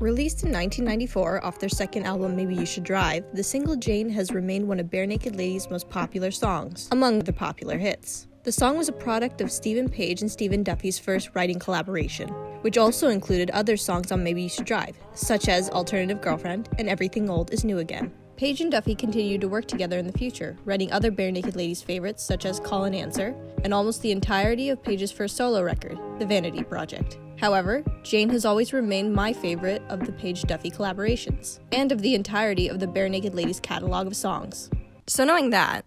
Released in 1994 off their second album Maybe You Should Drive, the single Jane has remained one of Barenaked Ladies' most popular songs, among other popular hits. The song was a product of Stephen Page and Stephen Duffy's first writing collaboration, which also included other songs on Maybe You Should Drive, such as Alternative Girlfriend and Everything Old Is New Again. Page and Duffy continued to work together in the future, writing other Barenaked Ladies favorites such as Call and Answer, and almost the entirety of Page's first solo record, The Vanity Project. However, Jane has always remained my favorite of the Page-Duffy collaborations, and of the entirety of the Barenaked Ladies catalog of songs. So knowing that,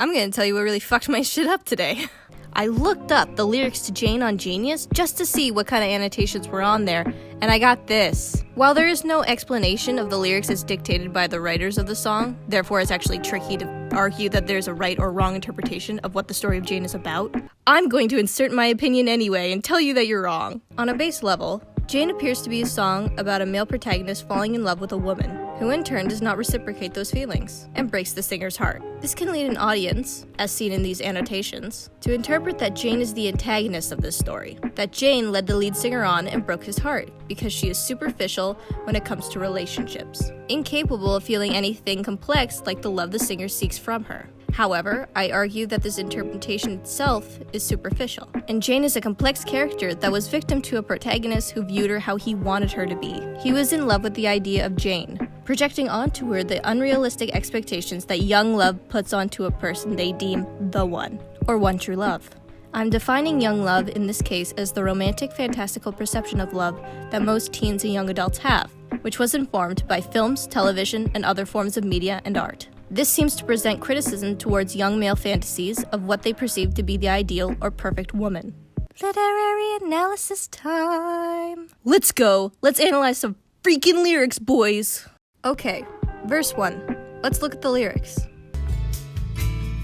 I'm gonna tell you what really fucked my shit up today. I looked up the lyrics to Jane on Genius just to see what kind of annotations were on there, and I got this. While there is no explanation of the lyrics as dictated by the writers of the song, therefore it's actually tricky to argue that there's a right or wrong interpretation of what the story of Jane is about, I'm going to insert my opinion anyway and tell you that you're wrong. On a base level, Jane appears to be a song about a male protagonist falling in love with a woman, who in turn does not reciprocate those feelings, and breaks the singer's heart. This can lead an audience, as seen in these annotations, to interpret that Jane is the antagonist of this story, that Jane led the lead singer on and broke his heart, because she is superficial when it comes to relationships, incapable of feeling anything complex like the love the singer seeks from her. However, I argue that this interpretation itself is superficial, and Jane is a complex character that was victim to a protagonist who viewed her how he wanted her to be. He was in love with the idea of Jane, projecting onto her the unrealistic expectations that young love puts onto a person they deem the one, or one true love. I'm defining young love in this case as the romantic, fantastical perception of love that most teens and young adults have, which was informed by films, television, and other forms of media and art. This seems to present criticism towards young male fantasies of what they perceive to be the ideal or perfect woman. Literary analysis time! Let's go! Let's analyze some freaking lyrics, boys! Okay, verse 1. Let's look at the lyrics.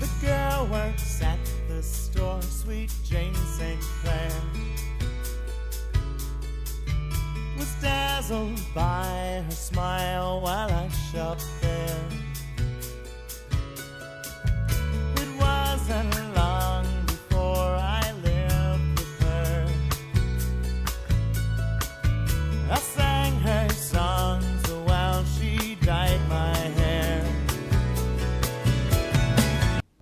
The girl works at the store, sweet Jane St. Clair was dazzled by her smile while I shopped there. It wasn't long before I lived with her. I sang her songs while she dyed my hair.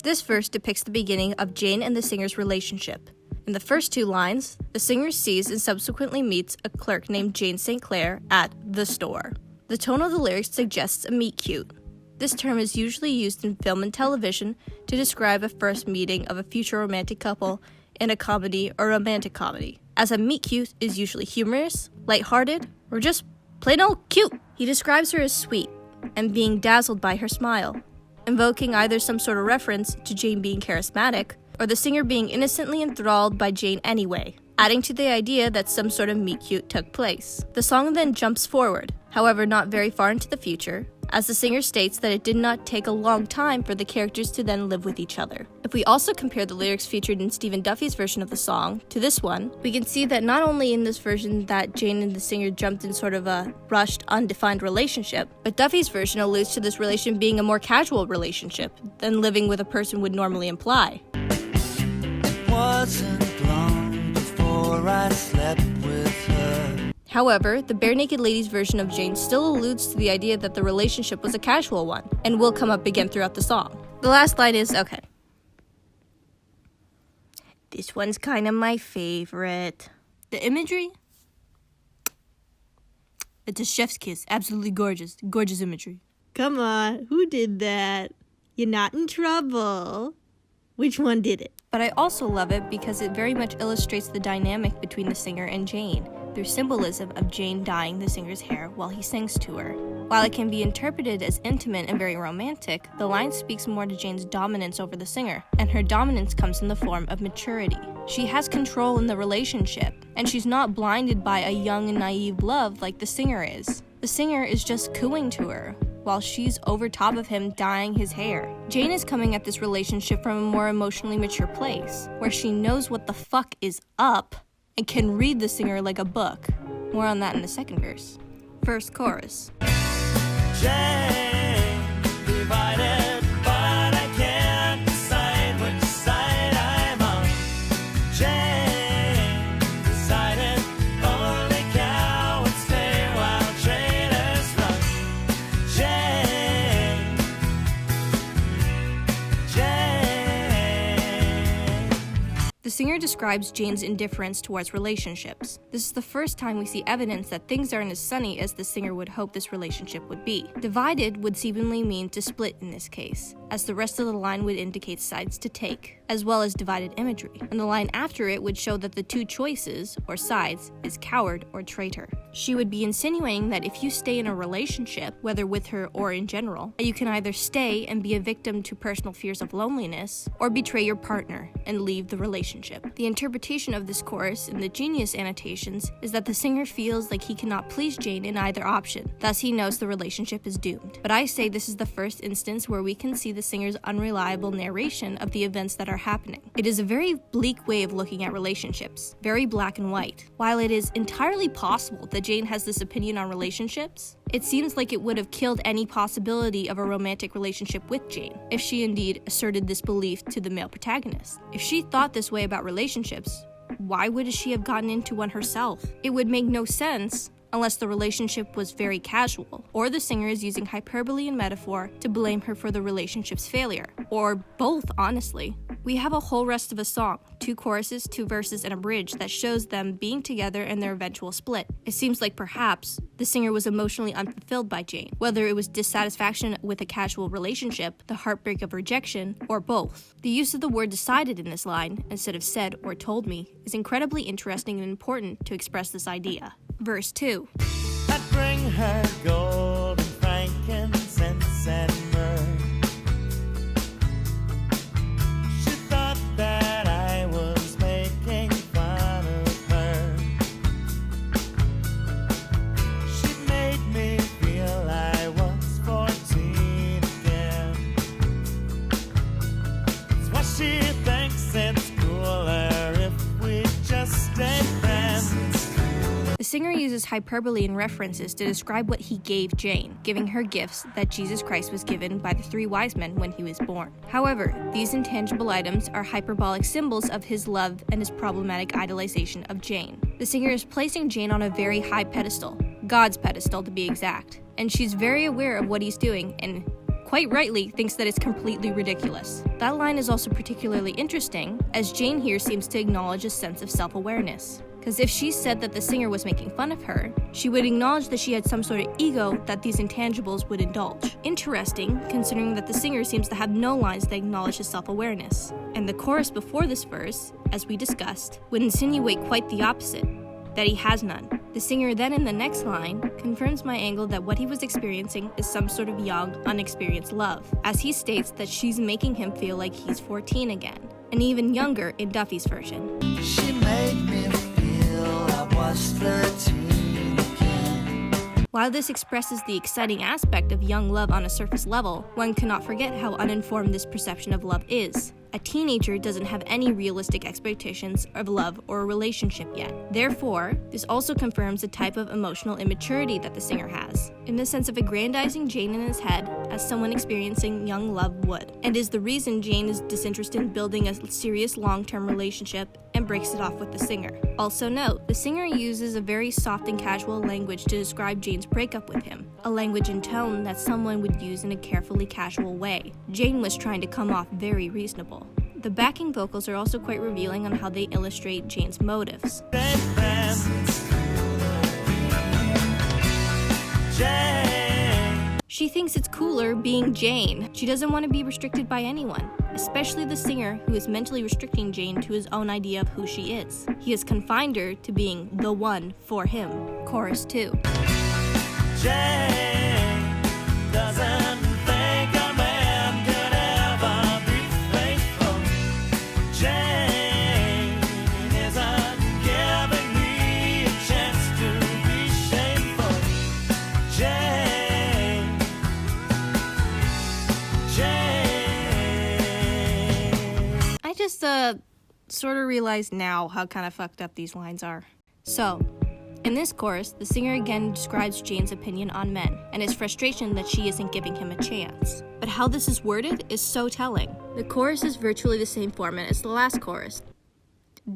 This verse depicts the beginning of Jane and the singer's relationship. In the first two lines, the singer sees and subsequently meets a clerk named Jane St. Clair at the store. The tone of the lyrics suggests a meet-cute. This term is usually used in film and television to describe a first meeting of a future romantic couple in a comedy or romantic comedy, as a meet-cute is usually humorous, lighthearted, or just plain old cute. He describes her as sweet and being dazzled by her smile, invoking either some sort of reference to Jane being charismatic or the singer being innocently enthralled by Jane anyway, adding to the idea that some sort of meet-cute took place. The song then jumps forward, however not very far into the future, as the singer states that it did not take a long time for the characters to then live with each other. If we also compare the lyrics featured in Stephen Duffy's version of the song to this one, we can see that not only in this version that Jane and the singer jumped in sort of a rushed, undefined relationship, but Duffy's version alludes to this relation being a more casual relationship than living with a person would normally imply. Wasn't long before I slept with her. However, the Barenaked Ladies version of Jane still alludes to the idea that the relationship was a casual one, and will come up again throughout the song. The last line is, okay. This one's kind of my favorite. The imagery? It's a chef's kiss. Absolutely gorgeous. Gorgeous imagery. Come on, who did that? You're not in trouble. Which one did it? But I also love it because it very much illustrates the dynamic between the singer and Jane, through symbolism of Jane dyeing the singer's hair while he sings to her. While it can be interpreted as intimate and very romantic, the line speaks more to Jane's dominance over the singer, and her dominance comes in the form of maturity. She has control in the relationship, and she's not blinded by a young and naive love like the singer is. The singer is just cooing to her, while she's over top of him dyeing his hair. Jane is coming at this relationship from a more emotionally mature place, where she knows what the fuck is up, and can read the singer like a book. More on that in the second verse. First chorus. Jane, divided, but I can't decide which side I'm on. Jane, decided, only singer describes Jane's indifference towards relationships. This is the first time we see evidence that things aren't as sunny as the singer would hope this relationship would be. Divided would seemingly mean to split in this case, as the rest of the line would indicate sides to take, as well as divided imagery, and the line after it would show that the two choices, or sides, is coward or traitor. She would be insinuating that if you stay in a relationship, whether with her or in general, you can either stay and be a victim to personal fears of loneliness, or betray your partner and leave the relationship. The interpretation of this chorus in the Genius annotations is that the singer feels like he cannot please Jane in either option, thus he knows the relationship is doomed. But I say this is the first instance where we can see the singer's unreliable narration of the events that are happening. It is a very bleak way of looking at relationships, very black and white. While it is entirely possible that Jane has this opinion on relationships, it seems like it would have killed any possibility of a romantic relationship with Jane, if she indeed asserted this belief to the male protagonist. If she thought this way about relationships, why would she have gotten into one herself? It would make no sense unless the relationship was very casual, or the singer is using hyperbole and metaphor to blame her for the relationship's failure, or both, honestly. We have a whole rest of a song, 2 choruses, 2 verses, and a bridge that shows them being together and their eventual split. It seems like perhaps the singer was emotionally unfulfilled by Jane, whether it was dissatisfaction with a casual relationship, the heartbreak of rejection, or both. The use of the word decided in this line, instead of said or told me, is incredibly interesting and important to express this idea. Verse 2. I'd bring her gold and frankincense and myrrh. She thought that I was making fun of her. She made me feel I was 14 again. That's why she thinks it's cooler if we just stay friends. The singer uses hyperbole and references to describe what he gave Jane, giving her gifts that Jesus Christ was given by the 3 wise men when he was born. However, these intangible items are hyperbolic symbols of his love and his problematic idolization of Jane. The singer is placing Jane on a very high pedestal, God's pedestal to be exact, and she's very aware of what he's doing and quite rightly thinks that it's completely ridiculous. That line is also particularly interesting, as Jane here seems to acknowledge a sense of self-awareness. Because if she said that the singer was making fun of her, she would acknowledge that she had some sort of ego that these intangibles would indulge. Interesting, considering that the singer seems to have no lines that acknowledge his self-awareness. And the chorus before this verse, as we discussed, would insinuate quite the opposite, that he has none. The singer then in the next line confirms my angle that what he was experiencing is some sort of young, unexperienced love, as he states that she's making him feel like he's 14 again, and even younger in Duffy's version. She made me feel I was 13 again. While this expresses the exciting aspect of young love on a surface level, one cannot forget how uninformed this perception of love is. A teenager doesn't have any realistic expectations of love or a relationship yet. Therefore, this also confirms the type of emotional immaturity that the singer has, in the sense of aggrandizing Jane in his head as someone experiencing young love would, and is the reason Jane is disinterested in building a serious long-term relationship and breaks it off with the singer. Also note, the singer uses a very soft and casual language to describe Jane's breakup with him, a language and tone that someone would use in a carefully casual way. Jane was trying to come off very reasonable. The backing vocals are also quite revealing on how they illustrate Jane's motives. She thinks it's cooler being Jane. She doesn't want to be restricted by anyone, especially the singer who is mentally restricting Jane to his own idea of who she is. He has confined her to being the one for him. Chorus 2. Jane doesn't think a man could ever be faithful. Jane isn't giving me a chance to be shameful. Jane. I just sort of realize now how kind of fucked up these lines are. So, in this chorus, the singer again describes Jane's opinion on men and his frustration that she isn't giving him a chance. But how this is worded is so telling. The chorus is virtually the same format as the last chorus.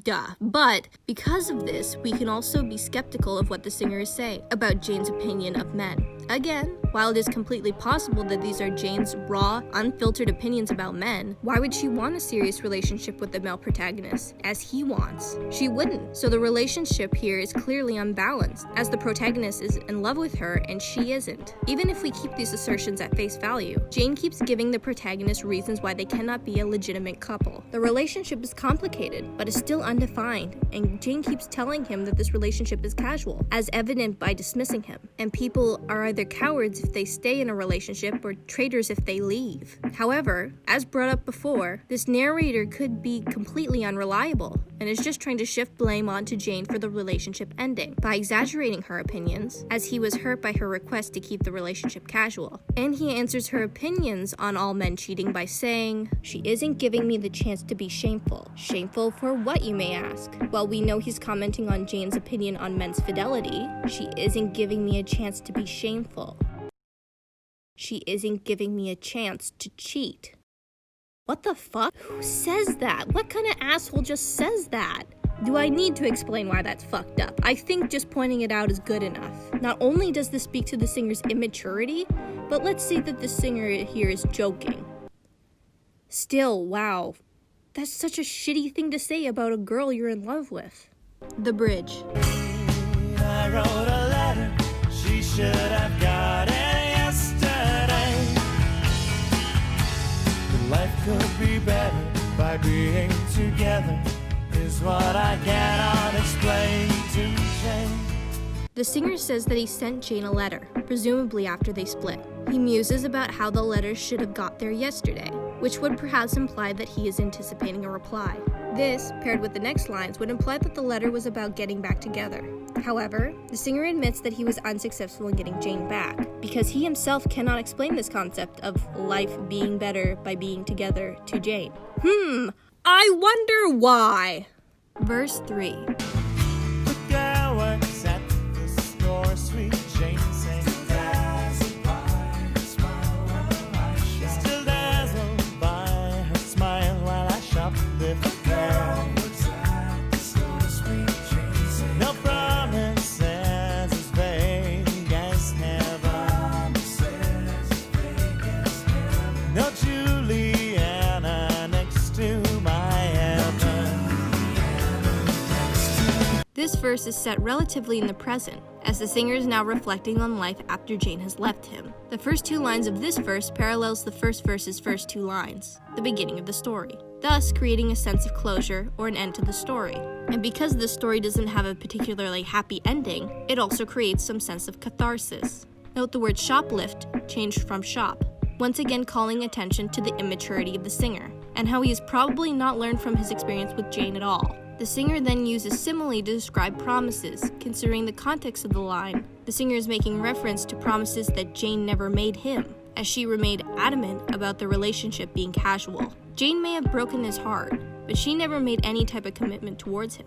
Duh. But because of this, we can also be skeptical of what the singer is saying about Jane's opinion of men, Again, while it is completely possible that these are Jane's raw, unfiltered opinions about men, why would she want a serious relationship with the male protagonist, as he wants? She wouldn't. So the relationship here is clearly unbalanced, as the protagonist is in love with her and she isn't. Even if we keep these assertions at face value, Jane keeps giving the protagonist reasons why they cannot be a legitimate couple. The relationship is complicated, but is still undefined, and Jane keeps telling him that this relationship is casual, as evident by dismissing him. And people are either cowards if they stay in a relationship or traitors if they leave. However, as brought up before, this narrator could be completely unreliable and is just trying to shift blame onto Jane for the relationship ending by exaggerating her opinions, as he was hurt by her request to keep the relationship casual. And he answers her opinions on all men cheating by saying, "She isn't giving me the chance to be shameful." Shameful for what, you may ask? Well, we know he's commenting on Jane's opinion on men's fidelity. She isn't giving me a chance to be shameful. She isn't giving me a chance to cheat. What the fuck? Who says that? What kind of asshole just says that? Do I need to explain why that's fucked up? I think just pointing it out is good enough. Not only does this speak to the singer's immaturity, but let's say that the singer here is joking. Still, wow. That's such a shitty thing to say about a girl you're in love with. The bridge. I wrote a letter, she should have got it yesterday. But life could be better by being together, is what I cannot explain to Jane. The singer says that he sent Jane a letter, presumably after they split. He muses about how the letter should have got there yesterday, which would perhaps imply that he is anticipating a reply. This, paired with the next lines, would imply that the letter was about getting back together. However, the singer admits that he was unsuccessful in getting Jane back, because he himself cannot explain this concept of life being better by being together to Jane. I wonder why. Verse 3. The girl works at the store, sweet Jane sings. Still dazzled by her smile while I shop with the girl. No promises as vague as heaven. No Juliana next to my heaven. This verse is set relatively in the present, as the singer is now reflecting on life after Jane has left him. The first two lines of this verse parallels the first verse's first two lines, the beginning of the story, thus creating a sense of closure or an end to the story. And because the story doesn't have a particularly happy ending, it also creates some sense of catharsis. Note the word shoplift changed from shop, once again calling attention to the immaturity of the singer, and how he has probably not learned from his experience with Jane at all. The singer then uses simile to describe promises. Considering the context of the line, the singer is making reference to promises that Jane never made him, as she remained adamant about the relationship being casual. Jane may have broken his heart, but she never made any type of commitment towards him.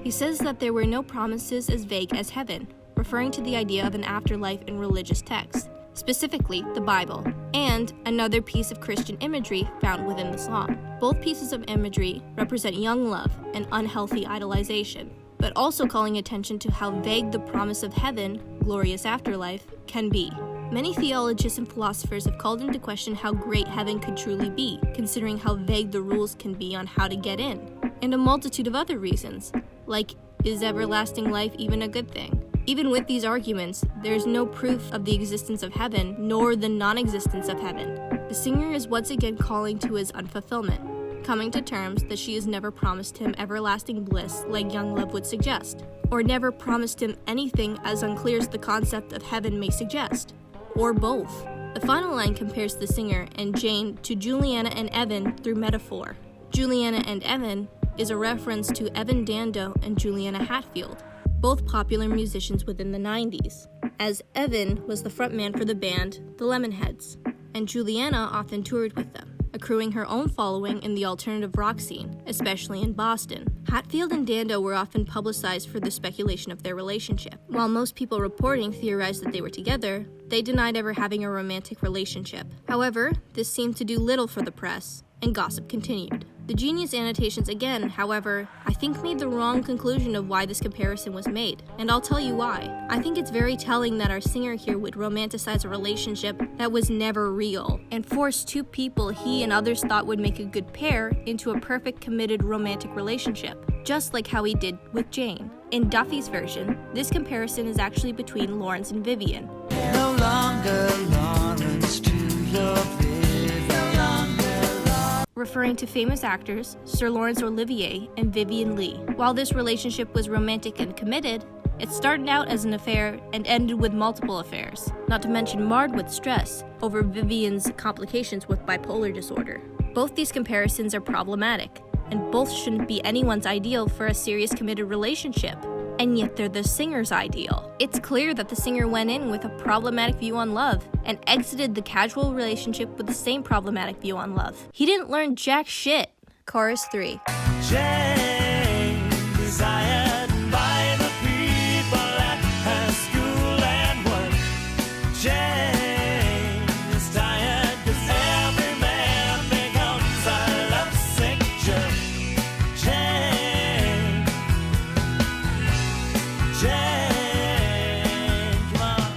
He says that there were no promises as vague as heaven, referring to the idea of an afterlife in religious texts, specifically the Bible, and another piece of Christian imagery found within the song. Both pieces of imagery represent young love and unhealthy idolization, but also calling attention to how vague the promise of heaven, glorious afterlife, can be. Many theologians and philosophers have called into question how great heaven could truly be, considering how vague the rules can be on how to get in, and a multitude of other reasons, like, is everlasting life even a good thing? Even with these arguments, there is no proof of the existence of heaven, nor the non-existence of heaven. The singer is once again calling to his unfulfillment, coming to terms that she has never promised him everlasting bliss like young love would suggest, or never promised him anything as unclear as the concept of heaven may suggest, or both. The final line compares the singer and Jane to Juliana and Evan through metaphor. Juliana and Evan is a reference to Evan Dando and Juliana Hatfield, both popular musicians within the 90s, as Evan was the frontman for the band The Lemonheads, and Juliana often toured with them, accruing her own following in the alternative rock scene, especially in Boston. Hatfield and Dando were often publicized for the speculation of their relationship. While most people reporting theorized that they were together, they denied ever having a romantic relationship. However, this seemed to do little for the press, and gossip continued. The Genius annotations again, however, I think made the wrong conclusion of why this comparison was made, and I'll tell you why. I think it's very telling that our singer here would romanticize a relationship that was never real, and force two people he and others thought would make a good pair into a perfect committed romantic relationship, just like how he did with Jane. In Duffy's version, this comparison is actually between Lawrence and Vivian. No longer Lawrence to your Viv. No longer referring to famous actors Sir Laurence Olivier and Vivien Leigh. While this relationship was romantic and committed, it started out as an affair and ended with multiple affairs, not to mention marred with stress over Vivian's complications with bipolar disorder. Both these comparisons are problematic, and both shouldn't be anyone's ideal for a serious committed relationship. And yet they're the singer's ideal. It's clear that the singer went in with a problematic view on love and exited the casual relationship with the same problematic view on love. He didn't learn jack shit. Chorus 3. Jane, desired by the people at her school and work. Jane is tired 'cause every man becomes a lovesick jerk. Jane, come on.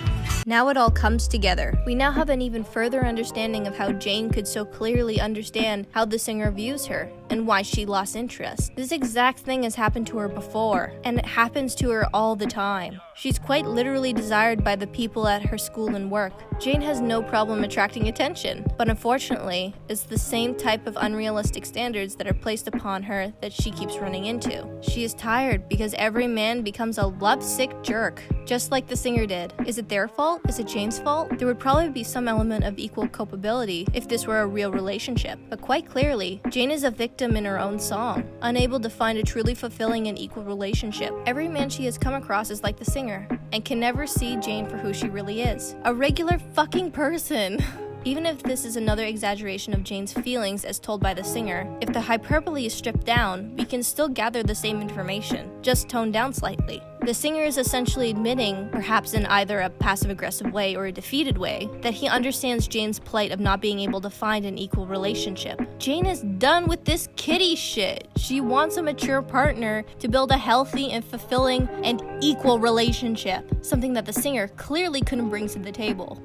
Now it all comes together. We now have an even further understanding of how Jane could so clearly understand how the singer views her and why she lost interest. This exact thing has happened to her before, and it happens to her all the time. She's quite literally desired by the people at her school and work. Jane has no problem attracting attention, but unfortunately, it's the same type of unrealistic standards that are placed upon her that she keeps running into. She is tired because every man becomes a lovesick jerk, just like the singer did. Is it their fault? Is it Jane's fault? There would probably be some element of equal culpability if this were a real relationship, but quite clearly, Jane is a victim in her own song, unable to find a truly fulfilling and equal relationship. Every man she has come across is like the singer, and can never see Jane for who she really is. A regular fucking person. Even if this is another exaggeration of Jane's feelings as told by the singer, if the hyperbole is stripped down, we can still gather the same information, just toned down slightly. The singer is essentially admitting, perhaps in either a passive-aggressive way or a defeated way, that he understands Jane's plight of not being able to find an equal relationship. Jane is done with this kiddie shit. She wants a mature partner to build a healthy and fulfilling and equal relationship, something that the singer clearly couldn't bring to the table.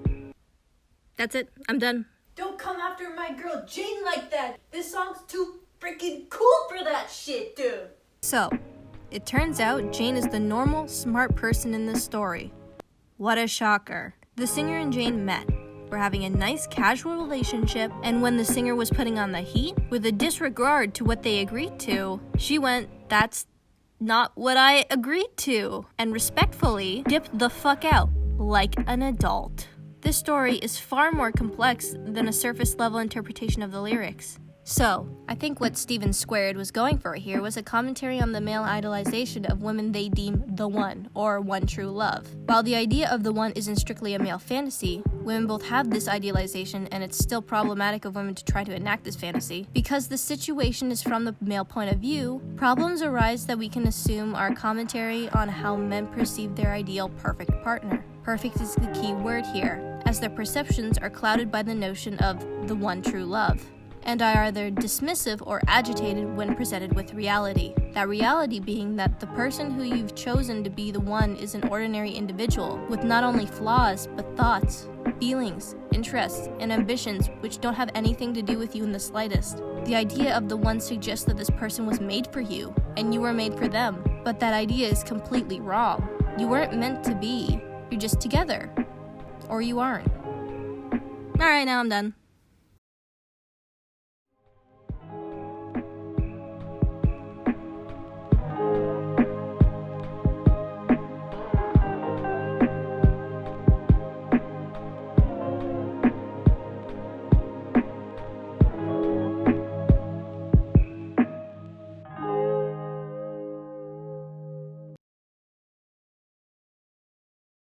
That's it. I'm done. Don't come after my girl Jane like that. This song's too freaking cool for that shit, dude. So, it turns out Jane is the normal, smart person in this story. What a shocker. The singer and Jane met, were having a nice casual relationship, and when the singer was putting on the heat, with a disregard to what they agreed to, she went, "That's not what I agreed to," and respectfully dipped the fuck out, like an adult. This story is far more complex than a surface-level interpretation of the lyrics. So, I think what Steven Squared was going for here was a commentary on the male idolization of women they deem the one, or one true love. While the idea of the one isn't strictly a male fantasy, women both have this idealization, and it's still problematic of women to try to enact this fantasy. Because the situation is from the male point of view, problems arise that we can assume are commentary on how men perceive their ideal perfect partner. Perfect is the key word here, as their perceptions are clouded by the notion of the one true love, and are either dismissive or agitated when presented with reality. That reality being that the person who you've chosen to be the one is an ordinary individual with not only flaws, but thoughts, feelings, interests, and ambitions which don't have anything to do with you in the slightest. The idea of the one suggests that this person was made for you, and you were made for them, but that idea is completely wrong. You weren't meant to be. You're just together. Or you aren't. Alright, now I'm done.